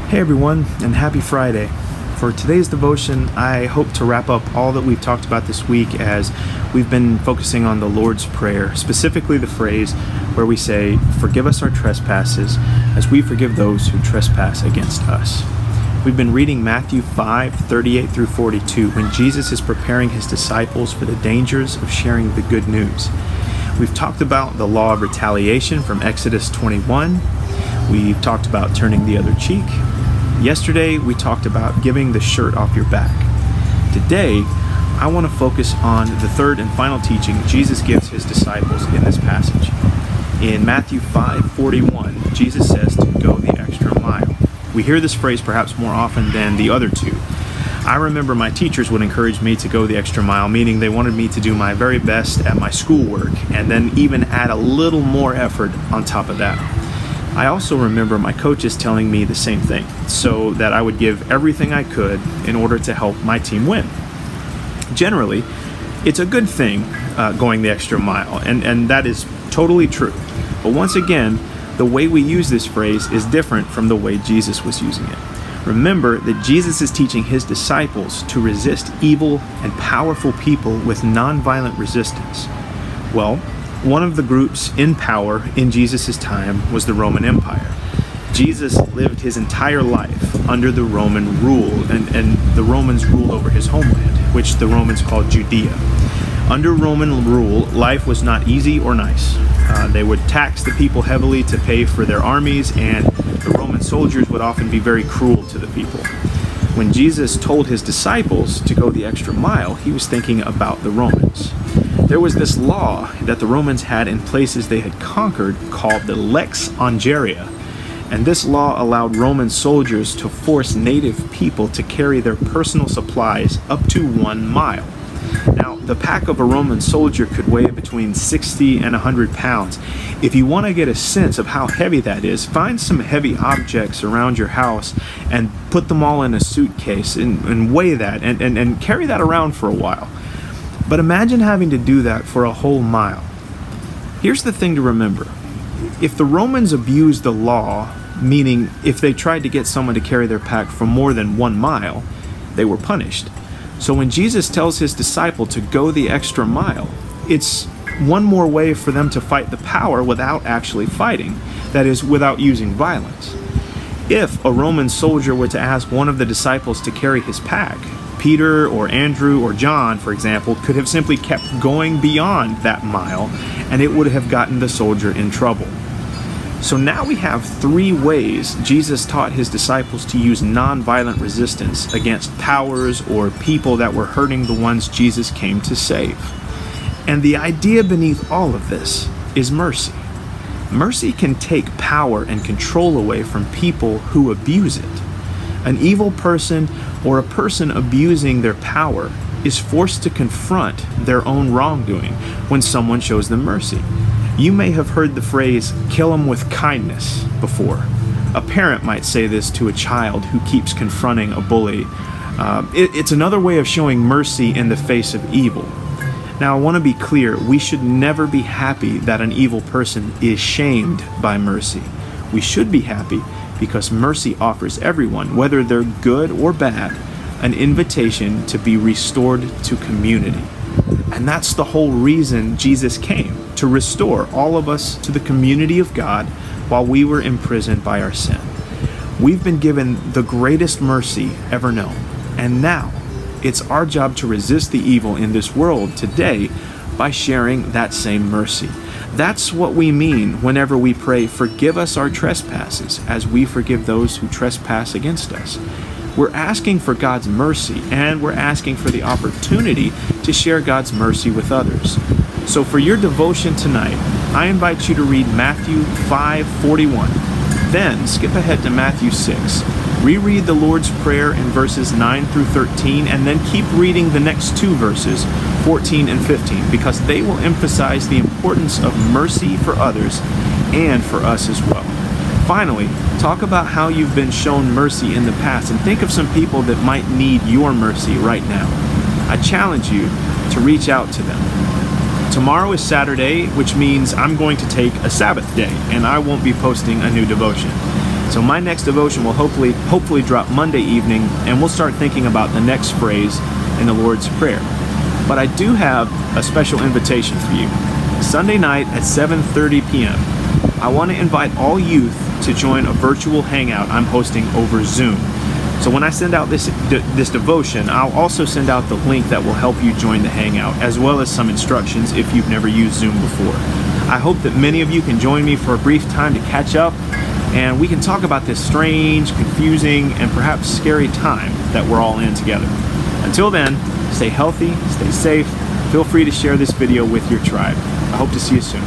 Hey everyone, and happy Friday. For today's devotion, I hope to wrap up all that we've talked about this week as we've been focusing on the Lord's Prayer, specifically the phrase where we say, "Forgive us our trespasses as we forgive those who trespass against us." We've been reading Matthew 5:38 through 42 when Jesus is preparing his disciples for the dangers of sharing the good news. We've talked about the law of retaliation from Exodus 21. We've talked about turning the other cheek. Yesterday, we talked about giving the shirt off your back. Today, I want to focus on the third and final teaching Jesus gives his disciples in this passage. In Matthew 5:41, Jesus says to go the extra mile. We hear this phrase perhaps more often than the other two. I remember my teachers would encourage me to go the extra mile, meaning they wanted me to do my very best at my schoolwork and then even add a little more effort on top of that. I also remember my coaches telling me the same thing, so that I would give everything I could in order to help my team win. Generally, it's a good thing going the extra mile, and that is totally true. But once again, the way we use this phrase is different from the way Jesus was using it. Remember that Jesus is teaching his disciples to resist evil and powerful people with nonviolent resistance. Well, one of the groups in power in Jesus' time was the Roman Empire. Jesus lived his entire life under the Roman rule, and the Romans ruled over his homeland, which the Romans called Judea. Under Roman rule, life was not easy or nice. They would tax the people heavily to pay for their armies, and the Roman soldiers would often be very cruel to the people. When Jesus told his disciples to go the extra mile, he was thinking about the Romans. There was this law that the Romans had in places they had conquered called the Lex Angeria, and this law allowed Roman soldiers to force native people to carry their personal supplies up to 1 mile. Now, the pack of a Roman soldier could weigh between 60 and 100 pounds. If you want to get a sense of how heavy that is, find some heavy objects around your house and put them all in a suitcase and weigh that and carry that around for a while. But imagine having to do that for a whole mile. Here's the thing to remember. If the Romans abused the law, meaning if they tried to get someone to carry their pack for more than 1 mile, they were punished. So when Jesus tells his disciple to go the extra mile, it's one more way for them to fight the power without actually fighting. That is, without using violence. If a Roman soldier were to ask one of the disciples to carry his pack, Peter or Andrew or John, for example, could have simply kept going beyond that mile, and it would have gotten the soldier in trouble. So now we have 3 ways Jesus taught his disciples to use nonviolent resistance against powers or people that were hurting the ones Jesus came to save. And the idea beneath all of this is mercy. Mercy can take power and control away from people who abuse it. An evil person or a person abusing their power is forced to confront their own wrongdoing when someone shows them mercy. You may have heard the phrase, "kill them with kindness," before. A parent might say this to a child who keeps confronting a bully. It's another way of showing mercy in the face of evil. Now, I want to be clear, we should never be happy that an evil person is shamed by mercy. We should be happy because mercy offers everyone, whether they're good or bad, an invitation to be restored to community. And that's the whole reason Jesus came, to restore all of us to the community of God while we were imprisoned by our sin. We've been given the greatest mercy ever known, and now it's our job to resist the evil in this world today by sharing that same mercy. That's what we mean whenever we pray, "Forgive us our trespasses as we forgive those who trespass against us." We're asking for God's mercy, and we're asking for the opportunity to share God's mercy with others. So for your devotion tonight, I invite you to read Matthew 5:41. Then skip ahead to Matthew 6. Reread the Lord's Prayer in verses 9 through 13, and then keep reading the next 2 verses, 14 and 15, because they will emphasize the importance of mercy for others and for us as well. Finally, talk about how you've been shown mercy in the past, and think of some people that might need your mercy right now. I challenge you to reach out to them. Tomorrow is Saturday, which means I'm going to take a Sabbath day, and I won't be posting a new devotion. So my next devotion will hopefully drop Monday evening, and we'll start thinking about the next phrase in the Lord's Prayer. But I do have a special invitation for you. Sunday night at 7:30 p.m., I want to invite all youth to join a virtual hangout I'm hosting over Zoom. So when I send out this devotion, I'll also send out the link that will help you join the hangout, as well as some instructions if you've never used Zoom before. I hope that many of you can join me for a brief time to catch up, and we can talk about this strange, confusing, and perhaps scary time that we're all in together. Until then, stay healthy, stay safe. Feel free to share this video with your tribe. I hope to see you soon.